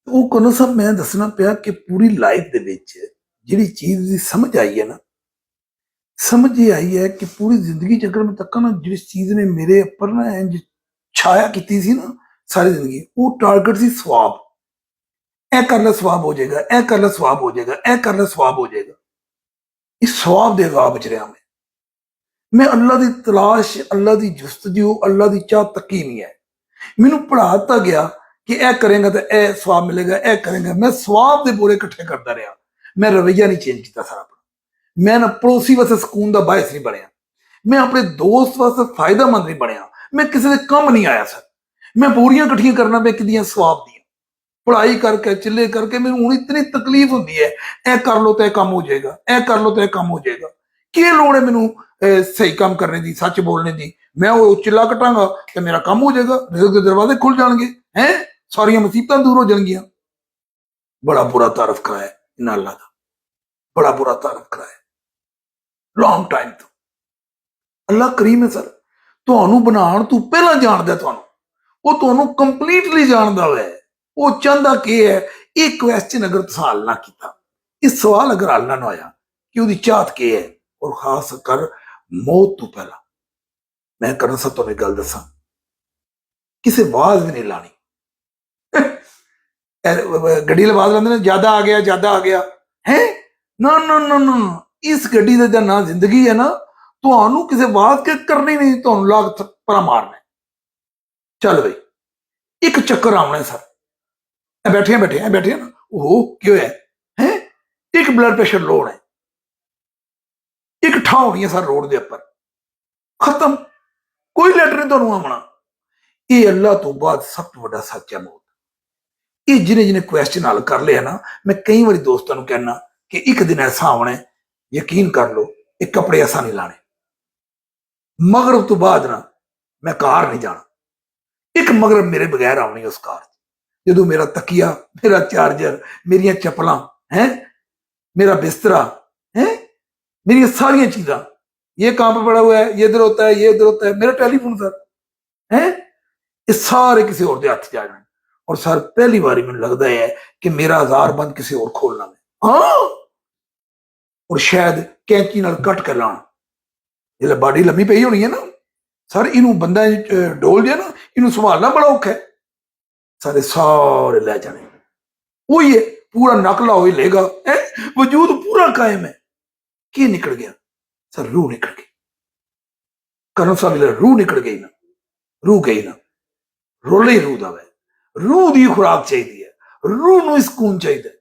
ਉਹ ਕੋਲੋਂ ਸਭ ਮੈਂ ਦੱਸਣਾ ਪਿਆ ਕਿ ਪੂਰੀ ਲਾਈਫ ਦੇ ਵਿੱਚ ਜਿਹੜੀ ਚੀਜ਼ ਦੀ ਸਮਝ ਆਈ ਹੈ ਨਾ, ਸਮਝ ਇਹ ਆਈ ਹੈ ਕਿ ਪੂਰੀ ਜ਼ਿੰਦਗੀ ਚ ਅਗਰ ਮੈਂ ਤੱਕਾਂ ਨਾ, ਜਿਸ ਚੀਜ਼ ਨੇ ਮੇਰੇ ਉੱਪਰ ਨਾ ਇੰਜ ਛਾਇਆ ਕੀਤੀ ਸੀ ਨਾ ਸਾਰੀ ਜ਼ਿੰਦਗੀ, ਉਹ ਟਾਰਗੇਟ ਸੀ ਸਵਾਬ। ਇਹ ਕਰ ਲੈ ਸਵਾਬ ਹੋ ਜਾਏਗਾ, ਇਹ ਕਰ ਲੈ ਸਵਾਬ ਹੋ ਜਾਏਗਾ, ਇਹ ਕਰ ਲੈ ਸਵਾਬ ਹੋ ਜਾਏਗਾ। ਇਸ ਸਵਾਬ ਦੇ ਰਾਹ ਵਿੱਚ ਰਿਹਾ ਮੈਂ ਅੱਲਾ ਦੀ ਤਲਾਸ਼, ਅੱਲਾ ਦੀ ਜੁਸਤਜੂ, ਅੱਲਾ ਦੀ ਚਾਹ ਤੱਕੀ ਨਹੀਂ ਹੈ। ਮੈਨੂੰ ਪੜ੍ਹਾ ਦਿੱਤਾ ਗਿਆ ਕਿ ਇਹ ਕਰੇਗਾ ਤਾਂ ਇਹ ਸਵਾਬ ਮਿਲੇਗਾ, ਇਹ ਕਰੇਗਾ। ਮੈਂ ਸਵਾਬ ਦੇ ਬੋਰੇ ਇਕੱਠੇ ਕਰਦਾ ਰਿਹਾ। ਮੈਂ ਰਵੱਈਆ ਨਹੀਂ ਚੇਂਜ ਕੀਤਾ ਸਾਰਾ ਆਪਣਾ। ਮੈਂ ਨਾ ਪੜੋਸੀ ਵਾਸਤੇ ਸਕੂਨ ਦਾ ਬਾਇਸ ਨਹੀਂ ਬਣਿਆ। ਮੈਂ ਆਪਣੇ ਦੋਸਤ ਵਾਸਤੇ ਫਾਇਦਾਮੰਦ ਨਹੀਂ ਬਣਿਆ। ਮੈਂ ਕਿਸੇ ਦੇ ਕੰਮ ਨਹੀਂ ਆਇਆ ਸਰ। ਮੈਂ ਬੋਰੀਆਂ ਇਕੱਠੀਆਂ ਕਰਨਾ ਪਿਆ ਕਿਦੀਆਂ ਸਵਾਬ ਦੀਆਂ। ਪੜ੍ਹਾਈ ਕਰਕੇ ਚਿੱਲੇ ਕਰਕੇ ਮੈਨੂੰ ਹੁਣ ਇਤਨੀ ਤਕਲੀਫ ਹੁੰਦੀ ਹੈ, ਇਹ ਕਰ ਲੋ ਤਾਂ ਇਹ ਕੰਮ ਹੋ ਜਾਏਗਾ, ਇਹ ਕਰ ਲੋ ਤਾਂ ਇਹ ਕੰਮ ਹੋ ਜਾਏਗਾ। ਕੀ ਲੋੜ ਹੈ ਮੈਨੂੰ ਸਹੀ ਕੰਮ ਕਰਨੇ ਦੀ, ਸੱਚ ਬੋਲਣੇ ਦੀ? ਮੈਂ ਉਹ ਚਿੱਲਾ ਕਟਾਂਗਾ ਤੇ ਮੇਰਾ ਕੰਮ ਹੋ ਜਾਏਗਾ, ਰਿਜ਼ਕ ਦੇ ਦਰਵਾਜ਼ੇ ਖੁੱਲ ਜਾਣਗੇ, ਹੈ ਸਾਰੀਆਂ ਮੁਸੀਬਤਾਂ ਦੂਰ ਹੋ ਜਾਣਗੀਆਂ। ਬੜਾ ਬੁਰਾ ਤਾਰਫ ਕਰਾਇਆ ਇਹਨਾਂ ਅੱਲਾ ਦਾ, ਬੜਾ ਬੁਰਾ ਤਾਰਫ ਕਰਾਇਆ ਲੌਂਗ ਟਾਈਮ ਤੋਂ। ਅੱਲਾ ਕਰੀਮ ਹੈ ਸਰ। ਤੁਹਾਨੂੰ ਬਣਾਉਣ ਤੋਂ ਪਹਿਲਾਂ ਜਾਣਦਾ, ਉਹ ਤੁਹਾਨੂੰ ਕੰਪਲੀਟਲੀ ਜਾਣਦਾ ਹੈ। ਉਹ ਚਾਹੁੰਦਾ ਕੀ ਹੈ? ਇਹ ਕੁਐਸਚਨ ਅਗਰ ਤੁਸੀਂ ਹੱਲ ਨਾ ਕੀਤਾ, ਇਹ ਸਵਾਲ ਅਗਰ ਹੱਲ ਨਾ ਹੋਇਆ ਕਿ ਉਹਦੀ ਚਾਹਤ ਕੀ ਹੈ, ਔਰ ਖਾਸ ਕਰ ਮੌਤ ਤੋਂ ਪਹਿਲਾਂ। ਮੈਂ ਕਰਨ ਸਭ ਤੁਹਾਨੂੰ ਇੱਕ ਗੱਲ ਦੱਸਾਂ, ਕਿਸੇ ਆਵਾਜ਼ ਵੀ ਨਹੀਂ ਲਾਣੀ। ਗੱਡੀ ਵਾਲੇ ਆਵਾਜ਼ ਲਾਉਂਦੇ ਨੇ, ਜ਼ਿਆਦਾ ਆ ਗਿਆ, ਜ਼ਿਆਦਾ ਆ ਗਿਆ, ਹੈ ਨਾ ਨਾ ਨਾ ਨਾ। ਇਸ ਗੱਡੀ ਦਾ ਜਾਂ ਨਾ ਜ਼ਿੰਦਗੀ ਹੈ ਨਾ, ਤੁਹਾਨੂੰ ਕਿਸੇ ਆਵਾਜ਼ ਕੇ ਕਰਨੀ ਨਹੀਂ, ਤੁਹਾਨੂੰ ਲਾਗ ਪਰਾ ਮਾਰਨਾ। ਚੱਲ ਬਈ ਇੱਕ ਚੱਕਰ ਆਉਣਾ ਸਰ, ਬੈਠੇ ਨਾ, ਉਹ ਕੀ ਹੋਇਆ ਹੈ? ਇੱਕ ਬਲੱਡ ਪ੍ਰੈਸ਼ਰ ਲੋ ਹੈ, ਇੱਕ ਠਾਂ ਹੋਣੀ ਹੈ ਸਰ ਰੋਡ ਦੇ ਉੱਪਰ, ਖਤਮ। ਕੋਈ ਲੈਟਰ ਨਹੀਂ ਤੁਹਾਨੂੰ ਆਉਣਾ। ਇਹ ਅੱਲਾ ਤੋਂ ਬਾਅਦ ਸਭ ਤੋਂ ਵੱਡਾ ਸੱਚ ਹੈ ਮੌਤ। ਇਹ ਜਿਹਨੇ ਕੁਐਸਚਨ ਹੱਲ ਕਰ ਲਿਆ ਨਾ, ਮੈਂ ਕਈ ਵਾਰੀ ਦੋਸਤਾਂ ਨੂੰ ਕਹਿਣਾ ਕਿ ਇੱਕ ਦਿਨ ਐਸਾ ਆਉਣਾ, ਯਕੀਨ ਕਰ ਲਓ, ਇਹ ਕੱਪੜੇ ਐਸਾ ਨਹੀਂ ਲਾਣੇ। ਮਗਰਬ ਤੋਂ ਬਾਅਦ ਨਾ ਮੈਂ ਕਾਰ ਨਹੀਂ ਜਾਣਾ। ਇੱਕ ਮਗਰਬ ਮੇਰੇ ਬਗੈਰ ਆਉਣੀ ਉਸ ਕਾਰ। ਜਦੋਂ ਮੇਰਾ ਤਕੀਆ, ਮੇਰਾ ਚਾਰਜਰ, ਮੇਰੀਆਂ ਚੱਪਲਾਂ, ਹੈ मेरा बिस्तरा, है मेरी सारी चीज़ा, ये कहाँ पे पड़ा हुआ है, ये इधर होता है, ये इधर होता है, मेरा टेलीफोन सर, है ये सारे किसी और के हाथ जा जाए। और सर पहली बार मैंने लगता है कि मेरा आधार बंद किसी और खोलना में, हाँ, और शायद कैंची नाल कट कर लाना। जिसले बाडी लम्मी पई होनी है ना सर, इनू बंदा डोल जाए ना, इनू संभालना बड़ा औखा है। सारे सारे ले जाने, वही है, पूरा नकला हो ही लेगा, वजूद पूरा कायम है। की निकल गया सर? रूह निकल गई। करम साहब रूह निकल गई ना, रूह गई ना, रोले ही रूह दा है। रूह की खुराक चाहिए है, रूह नूं सुकून चाहिए।